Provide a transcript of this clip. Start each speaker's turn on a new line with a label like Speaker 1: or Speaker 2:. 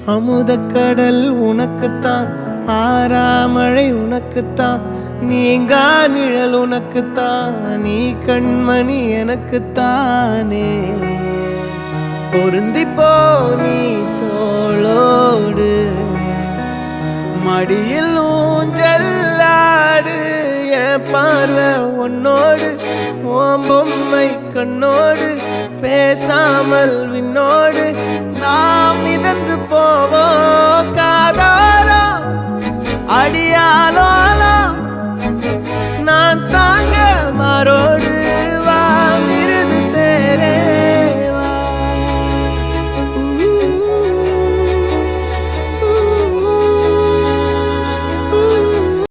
Speaker 1: அமுதக்கடல் உனக்குத்தான், ஆறாமழை உனக்குத்தான், நீங்கா நிழல் உனக்குத்தான், நீ கண்மணி எனக்குத்தானே. பொருந்திப்போ நீ தோளோடு, மடியில் ஊஞ்சல்லாடு, என் பார்வை உன்னோடு, ஓம் பொம்மை கண்ணோடு, பேசாமல் விண்ணோடு நாம் மிதந்து போவோம் காதாரோ அடியாலோ